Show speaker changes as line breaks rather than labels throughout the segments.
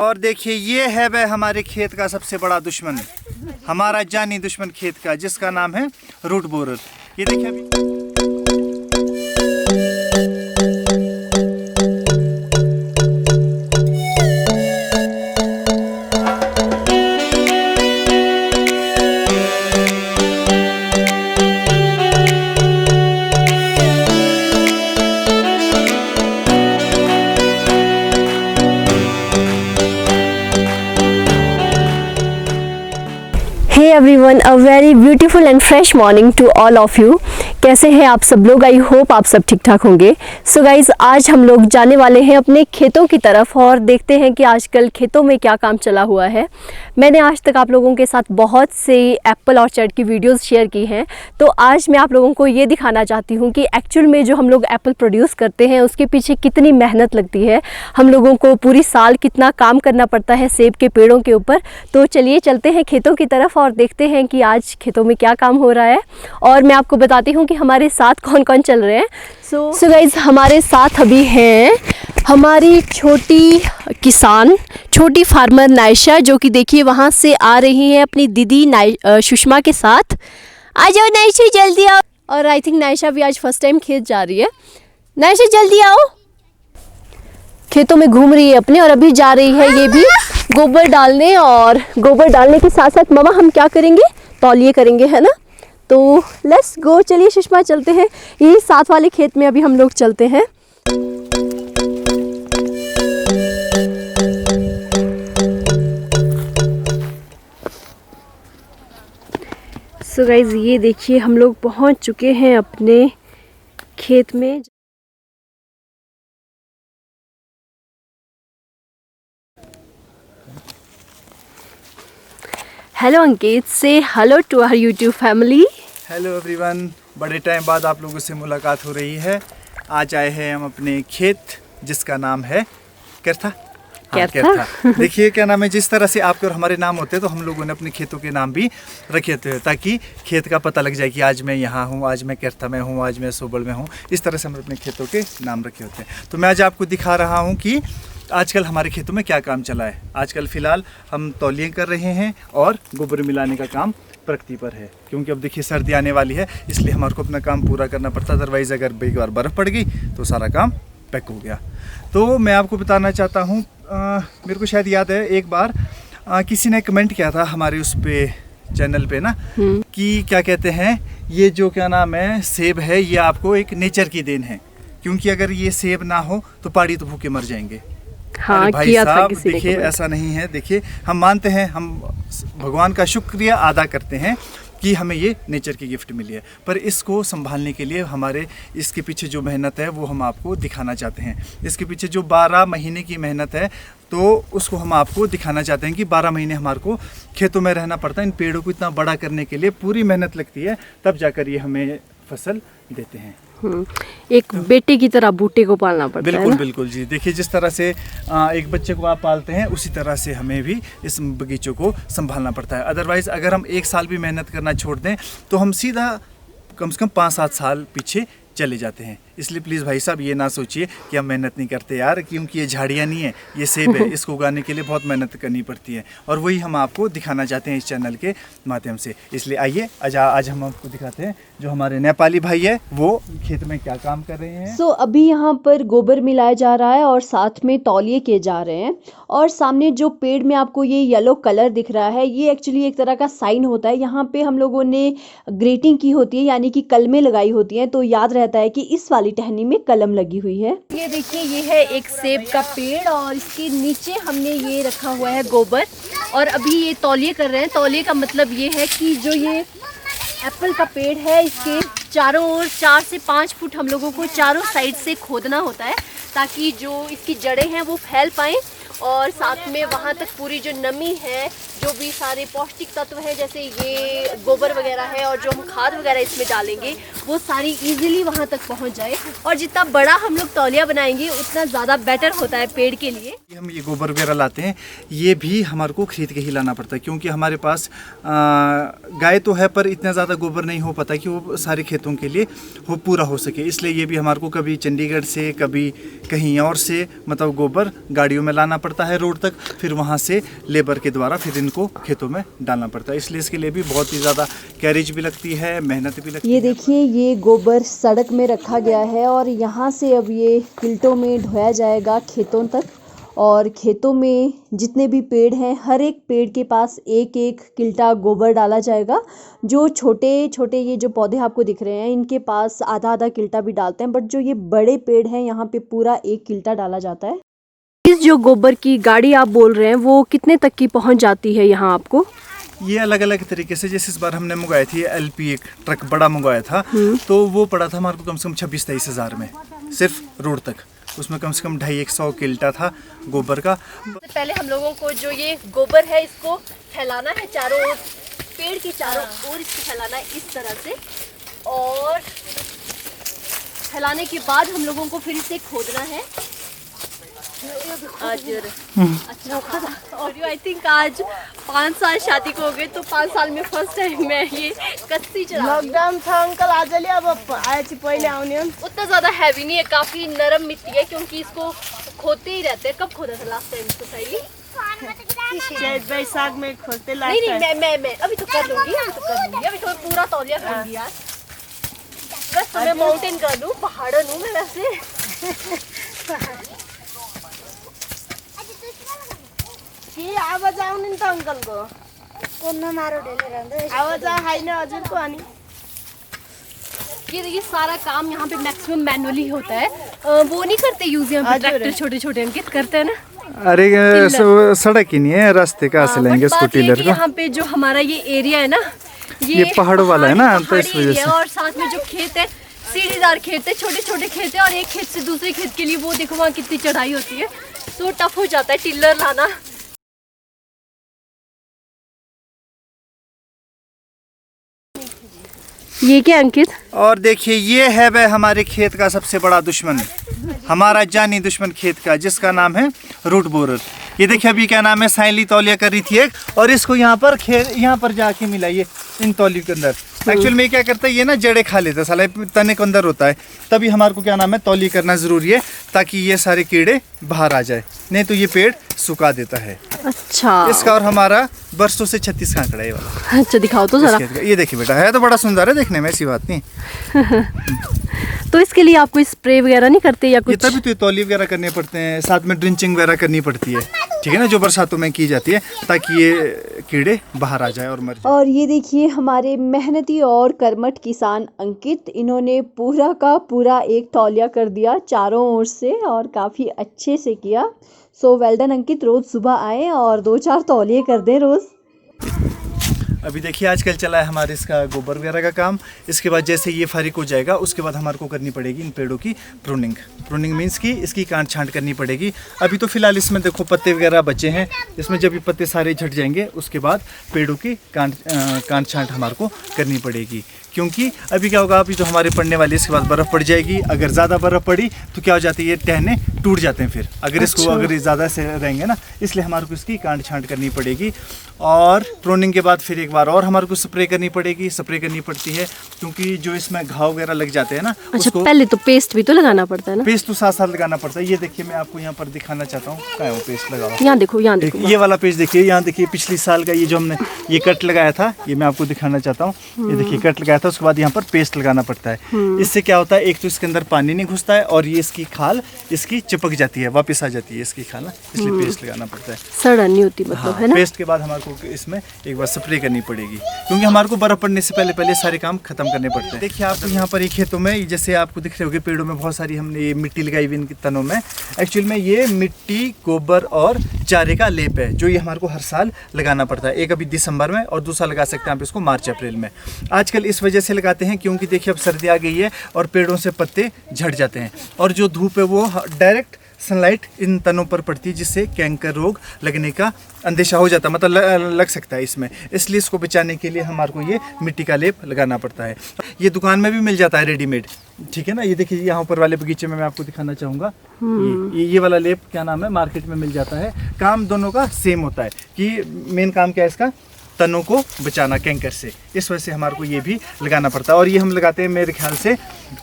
और देखिए ये है वह हमारे खेत का सबसे बड़ा दुश्मन, हमारा जानी दुश्मन खेत का, जिसका नाम है रूट बोरर। ये देखिए अभी
Hey everyone, a very beautiful and fresh morning to all of you। कैसे हैं आप सब लोग? आई होप आप सब ठीक ठाक होंगे। सो गाइज़, आज हम लोग जाने वाले हैं अपने खेतों की तरफ और देखते हैं कि आजकल खेतों में क्या काम चला हुआ है। मैंने आज तक आप लोगों के साथ बहुत से एप्पल ऑर्चर्ड की वीडियोस शेयर की हैं, तो आज मैं आप लोगों को ये दिखाना चाहती हूँ कि एक्चुअल में जो हम लोग एप्पल प्रोड्यूस करते हैं उसके पीछे कितनी मेहनत लगती है। हम लोगों को पूरी साल कितना काम करना पड़ता है सेब के पेड़ों के ऊपर। तो चलिए चलते हैं खेतों की तरफ और देखते हैं कि आज खेतों में क्या काम हो रहा है, और मैं आपको बताती हूँ कि हमारे साथ कौन कौन चल रहे हैं। सो गाइज, हमारे साथ अभी हैं हमारी छोटी किसान, छोटी फार्मर नायशा, जो कि देखिए वहाँ से आ रही है अपनी दीदी सुषमा के साथ। आ जाओ नायशा, जल्दी आओ। और आई थिंक नायशा भी आज फर्स्ट टाइम खेत जा रही है। नायशा जल्दी आओ। खेतों में घूम रही है अपने, और अभी जा रही है ये भी गोबर डालने। और गोबर डालने के साथ साथ मामा हम क्या करेंगे, तौलिए करेंगे, है ना। तो लेट्स गो, चलिए सुषमा चलते हैं। यही साथ वाले खेत में अभी हम लोग चलते हैं। सो गाइज, ये देखिए हम लोग पहुंच चुके हैं अपने खेत में। हेलो अंकित, से hello to our YouTube family.
Hello everyone, बड़े टाइम बाद आप लोगों से मुलाकात हो रही है। आज आए हैं हम अपने खेत, जिसका नाम है केरथा। केरथा। देखिए क्या नाम है, जिस तरह से आपके और हमारे नाम होते हैं तो हम लोगों ने अपने खेतों के नाम भी रखे थे, ताकि खेत का पता लग जाए कि आज मैं यहाँ हूँ, आज मैं केरथा में हूँ, आज मैं सोबल में हूँ। इस तरह से हम अपने खेतों के नाम रखे होते हैं। तो मैं आज आपको दिखा रहा हूँ कि आजकल हमारे खेतों में क्या काम चला है। आजकल फ़िलहाल हम तौलिए कर रहे हैं और गोबर मिलाने का काम प्रगति पर है, क्योंकि अब देखिए सर्दी आने वाली है, इसलिए हमारे को अपना काम पूरा करना पड़ता है। अदरवाइज़ अगर एक बार बर्फ़ पड़ गई तो सारा काम पैक हो गया। तो मैं आपको बताना चाहता हूँ, मेरे को शायद याद है एक बार किसी ने कमेंट किया था हमारे उस पे चैनल पे ना, कि क्या कहते हैं, ये जो क्या नाम है सेब है, ये आपको एक नेचर की देन है, क्योंकि अगर ये सेब ना हो तो पहाड़ी तो भूखे मर जाएंगे।
हाँ,
भाई साहब देखिए ऐसा नहीं है। देखिए हम मानते हैं, हम भगवान का शुक्रिया अदा करते हैं कि हमें ये नेचर की गिफ्ट मिली है, पर इसको संभालने के लिए हमारे इसके पीछे जो मेहनत है वो हम आपको दिखाना चाहते हैं। इसके पीछे जो 12 महीने की मेहनत है, तो उसको हम आपको दिखाना चाहते हैं कि 12 महीने हमारे को खेतों में रहना पड़ता है। इन पेड़ों को इतना बड़ा करने के लिए पूरी मेहनत लगती है, तब जाकर ये हमें फसल देते हैं।
एक बेटे की तरह बूटे को पालना पड़ता है।
बिल्कुल बिल्कुल जी। देखिए जिस तरह से एक बच्चे को आप पालते हैं, उसी तरह से हमें भी इस बगीचों को संभालना पड़ता है। अदरवाइज़ अगर हम एक साल भी मेहनत करना छोड़ दें तो हम सीधा कम से कम 5-7 साल पीछे चले जाते हैं। इसलिए प्लीज़ भाई साहब ये ना सोचिए कि हम मेहनत नहीं करते यार, क्योंकि ये झाड़ियाँ नहीं है, ये सेब है। इसको उगाने के लिए बहुत मेहनत करनी पड़ती है, और वही हम आपको दिखाना चाहते हैं इस चैनल के माध्यम से। इसलिए आइए आज हम आपको दिखाते हैं जो हमारे नेपाली भाई है वो खेत में क्या काम कर रहे हैं।
अभी यहाँ पर गोबर मिलाया जा रहा है और साथ में तौलिए किए जा रहे हैं। और सामने जो पेड़ में आपको ये येलो कलर दिख रहा है, ये एक्चुअली एक तरह का साइन होता है। यहाँ पे हम लोगों ने ग्रेटिंग की होती है, यानी कि कलमें लगाई होती हैं, तो याद रहता है कि इस वाली टहनी में कलम लगी हुई है। ये देखिए, ये है एक सेब का पेड़ और इसके नीचे हमने ये रखा हुआ है गोबर, और अभी ये तौलिए कर रहे हैं। तौलिए का मतलब ये है कि जो ये एप्पल का पेड़ है, इसके चारों ओर 4 से 5 फुट हम लोगों को चारों साइड से खोदना होता है, ताकि जो इसकी जड़ें हैं वो फैल पाएँ, और साथ में वहाँ तक पूरी जो नमी है, जो भी सारे पौष्टिक तत्व हैं, जैसे ये गोबर वगैरह है और जो हम खाद वगैरह इसमें डालेंगे, वो सारी इजीली वहाँ तक पहुँच जाए। और जितना बड़ा हम लोग तौलिया बनाएंगे उतना ज़्यादा बेटर होता है पेड़ के लिए।
हम ये गोबर वगैरह लाते हैं, ये भी हमारे को खरीद के ही लाना पड़ता है, क्योंकि हमारे पास गाय तो है, पर इतना ज़्यादा गोबर नहीं हो पाता कि वो सारे खेतों के लिए वो पूरा हो सके। इसलिए ये भी हमारे को कभी चंडीगढ़ से, कभी कहीं और से मतलब गोबर गाड़ियों में लाना पड़ता पड़ता है रोड तक, फिर वहाँ से लेबर के द्वारा फिर इनको खेतों में डालना पड़ता है। इसलिए इसके लिए भी बहुत ही ज़्यादा कैरेज भी लगती है, मेहनत भी लगती है।
ये देखिए, ये गोबर सड़क में रखा गया है और यहाँ से अब ये किल्टों में ढोया जाएगा खेतों तक। और खेतों में जितने भी पेड़ हैं, हर एक पेड़ के पास एक एक किल्टा गोबर डाला जाएगा। जो छोटे छोटे ये जो पौधे आपको दिख रहे हैं, इनके पास आधा आधा किल्टा भी डालते हैं, बट जो ये बड़े पेड़ हैं यहाँ पे पूरा एक किल्टा डाला जाता है। इस जो गोबर की गाड़ी आप बोल रहे हैं, वो कितने तक की पहुँच जाती है यहाँ आपको?
ये अलग अलग तरीके से, जैसे इस बार हमने मंगवाई थी एलपी, एक ट्रक बड़ा मंगवाया था, तो वो पड़ा था हमारे को कम से कम 26-23 हज़ार में, सिर्फ रोड तक। उसमें कम से कम 250-100 किल्टा था गोबर का।
पहले हम लोगों को जो ये गोबर है इसको फैलाना है चारों ओर, पेड़ के चारों ओर इसको फैलाना है इस तरह से। और फैलाने के बाद हम लोगों को फिर इसे खोदना है। आज अच्छा और आई थिंक आज 5 साल शादी को हो गए, तो 5 साल में फर्स्ट टाइम मैं ये कस्सी चला।
लॉकडाउन था अंकल, आजले अब आएपछि पहिले आउने।
उतना ज़्यादा हैवी नहीं है, काफ़ी नरम मिट्टी है, क्योंकि इसको खोदते ही रहते हैं। कब खोदा था लास्ट टाइम इसको सही?
चैत बैसाख में खोदते लास्ट
नहीं
टाइम।
नहीं, मैं अभी तो कर लूँगी, अभी तो पूरा तौलिया करूँगी यार। बस मैं माउंटेन कर दूँ, पहाड़ हूँ मैं वैसे।
के आवाज आउने नि त अंकलको कोन मारो ढेले आवाज आइन हजुरको अनि।
ये देखिए, सारा काम यहाँ पे मैक्सिमम मैनुअली होता है। वो नहीं करते यूज यहाँ पे ट्रैक्टर, छोटे छोटे अंकित करते हैं ना।
अरे सड़क ही नहीं है, रास्ते कहाँ से लेंगे इसको टिलर को।
यहाँ पे जो हमारा ये एरिया है ना,
ये पहाड़ों वाला है ना, तो इस वजह से।
और साथ में जो खेत है, सीढ़ीदार खेत है, छोटे छोटे खेत है, और एक खेत से दूसरे खेत के लिए वो देखो वहाँ कितनी चढ़ाई होती है, तो टफ हो जाता है टिलर लाना। ये क्या अंकित?
और देखिए, ये है वह हमारे खेत का सबसे बड़ा दुश्मन, हमारा जानी दुश्मन खेत का, जिसका नाम है रूट बोरर। ये देखिए, अभी क्या नाम है, साइली तौलिया कर रही थी एक, और इसको यहाँ पर जाके मिला ये इन तौलियों के अंदर। एक्चुअल में क्या करता है, ये ना जड़े खा लेता है, साला तने के अंदर होता है। तभी हमारे को क्या नाम है, तौली करना जरूरी है, ताकि ये सारे कीड़े बाहर आ जाए, नहीं तो ये पेड़ सुखा देता है।
अच्छा,
इसका और हमारा बरसों से 36 कांकड़ा है वाला।
अच्छा दिखाओ तो जरा।
ये देखिए बेटा, है तो बड़ा सुंदर है देखने में, ऐसी बात नहीं।
तो इसके लिए आप कोई स्प्रे वगैरह नहीं करते या कुछ?
तभी तो तौली वगैरह करने पड़ते हैं, साथ में ड्रिंचिंग वगैरह करनी पड़ती है, ठीक है ना, जो बरसातों में की जाती है, ताकि ये कीड़े बाहर आ जाए और मर जाए।
और ये देखिए, हमारे मेहनती और कर्मठ किसान अंकित, इन्होंने पूरा का पूरा एक तौलिया कर दिया चारों ओर से, और काफ़ी अच्छे से किया। सो वेल डन अंकित, रोज़ सुबह आए और 2-4 तौलिए कर दें रोज़।
अभी देखिए, आजकल चला है हमारे इसका गोबर वगैरह का काम। इसके बाद जैसे ये फारिग हो जाएगा, उसके बाद हमारे को करनी पड़ेगी इन पेड़ों की प्रूनिंग। प्रूनिंग मीन्स कि इसकी काट छांट करनी पड़ेगी। अभी तो फिलहाल इसमें देखो पत्ते वगैरह बचे हैं, इसमें जब ये पत्ते सारे झट जाएंगे, उसके बाद पेड़ों की काट छांट हमारे को करनी पड़ेगी। क्योंकि अभी क्या होगा, अभी जो हमारे पड़ने वाली इसके बाद बर्फ़ पड़ जाएगी। अगर ज़्यादा बर्फ़ पड़ी तो क्या हो जाती है, ये टहने टूट जाते हैं फिर, अगर इसको अगर ज़्यादा से रहेंगे ना, इसलिए हमारे को इसकी काट छांट करनी पड़ेगी। और प्रूनिंग के बाद फिर एक बार और हमारे को स्प्रे करनी पड़ती है, क्योंकि जो इसमें घाव वगैरह लग जाते हैं ना।
अच्छा,
उसको
पहले तो पेस्ट भी तो लगाना पड़ता है ना?
पेस्ट तो साथ लगाना पड़ता है। ये देखिए, मैं आपको यहाँ पर दिखाना चाहता हूँ, क्या है वो पेस्ट लगा हुआ।
यहाँ देखो, यहाँ देखो,
ये वाला पेस्ट देखिए, यहाँ देखिए, पिछले साल का ये जो हमने ये कट लगाया था, ये मैं आपको दिखाना चाहता हूँ। ये देखिए, कट लगाया था, उसके बाद यहाँ पर पेस्ट लगाना पड़ता है। इससे क्या होता है, एक तो इसके अंदर पानी नहीं घुसता है, और ये इसकी खाल इसकी चिपक जाती है, वापस आ जाती है इसकी खाल ना, इसलिए पेस्ट लगाना पड़ता है।
सड़न नहीं होती मतलब,
हाँ,
है ना?
पेस्ट के बाद हमारे को इसमें एक बार स्प्रे करनी पड़ेगी, क्योंकि हमारे को बर्फ पड़ने से पहले सारे काम खत्म करने पड़ते हैं। देखिए, आपको यहाँ पर एक खेतों में, जैसे आपको दिख रहे होंगे, पेड़ों में बहुत सारी हमने ये मिट्टी लगाई हुई इनके तनों में। एक्चुअल में ये मिट्टी, गोबर और चारे का लेप है, जो ये हमारे को हर साल लगाना पड़ता है। एक अभी दिसंबर में, और दूसरा लगा सकते हैं आप इसको मार्च अप्रैल में। आजकल इस वजह से लगाते हैं क्योंकि देखिए, अब सर्दी आ गई है और पेड़ों से पत्ते झड़ जाते हैं, और जो धूप है वो डायरेक्ट सनलाइट इन तनों पर पड़ती है, जिससे कैंकर रोग लगने का अंदेशा हो जाता है, मतलब लग सकता है इसमें। इसलिए इसको बचाने के लिए हमारे को ये मिट्टी का लेप लगाना पड़ता है। ये दुकान में भी मिल जाता है रेडीमेड, ठीक है ना। ये देखिए, यहाँ ऊपर वाले बगीचे में मैं आपको दिखाना चाहूँगा, ये वाला लेप क्या नाम है, मार्केट में मिल जाता है। काम दोनों का सेम होता है, कि मेन काम क्या है इसका, तनों को बचाना कैंकर से। इस वजह से हमारे को ये भी लगाना पड़ता है, और ये हम लगाते हैं मेरे ख्याल से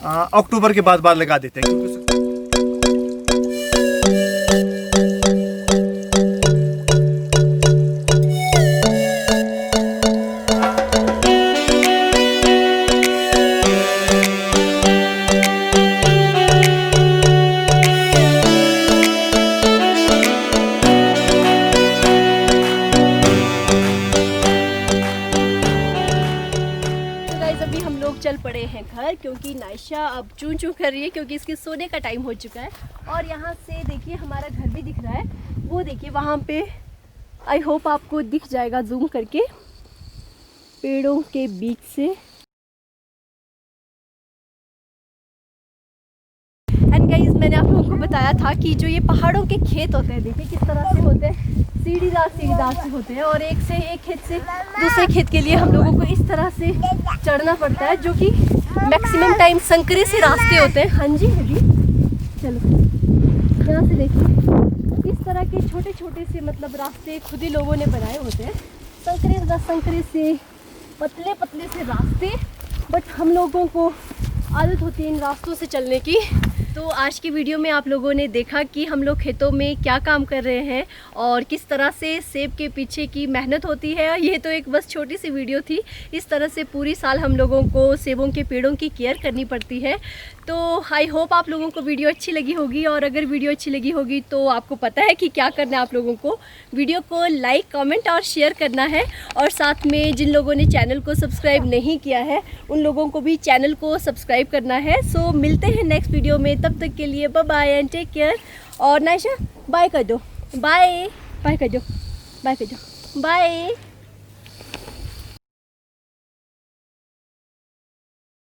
अक्टूबर के बाद लगा देते हैं, क्योंकि
चल पड़े हैं घर, क्योंकि नायशा अब चूं चूं कर रही है क्योंकि इसके सोने का टाइम हो चुका है। और यहाँ से देखिए हमारा घर भी दिख रहा है, वो देखिए वहाँ पे, आई होप आपको दिख जाएगा जूम करके, पेड़ों के बीच से। एंड गाइस, मैंने आप लोगों को बताया था कि जो ये पहाड़ों के खेत होते हैं, देखिए किस तरह से होते हैं, सीढ़ीदार से होते हैं, और एक से एक खेत से दूसरे खेत के लिए हम लोगों को इस तरह से चढ़ना पड़ता है, जो कि मैक्सिमम टाइम संकरे से रास्ते होते हैं। हाँ जी चलो यहाँ से देखिए, इस तरह के छोटे छोटे से मतलब रास्ते खुद ही लोगों ने बनाए होते हैं, संकरे से पतले पतले से रास्ते, बट हम लोगों को आदत होती है इन रास्तों से चलने की। तो आज की वीडियो में आप लोगों ने देखा कि हम लोग खेतों में क्या काम कर रहे हैं और किस तरह से सेब के पीछे की मेहनत होती है। ये तो एक बस छोटी सी वीडियो थी, इस तरह से पूरी साल हम लोगों को सेबों के पेड़ों की केयर करनी पड़ती है। तो आई होप आप लोगों को वीडियो अच्छी लगी होगी, और अगर वीडियो अच्छी लगी होगी तो आपको पता है कि क्या करना है आप लोगों को। वीडियो को लाइक, कमेंट और शेयर करना है, और साथ में जिन लोगों ने चैनल को सब्सक्राइब नहीं किया है उन लोगों को भी चैनल को सब्सक्राइब करना है। सो मिलते हैं नेक्स्ट वीडियो में, तब तक के लिए bye bye and take care. और नायशा बाय कर दो, बाय बाय कर दो, बाय कर दो, बाय।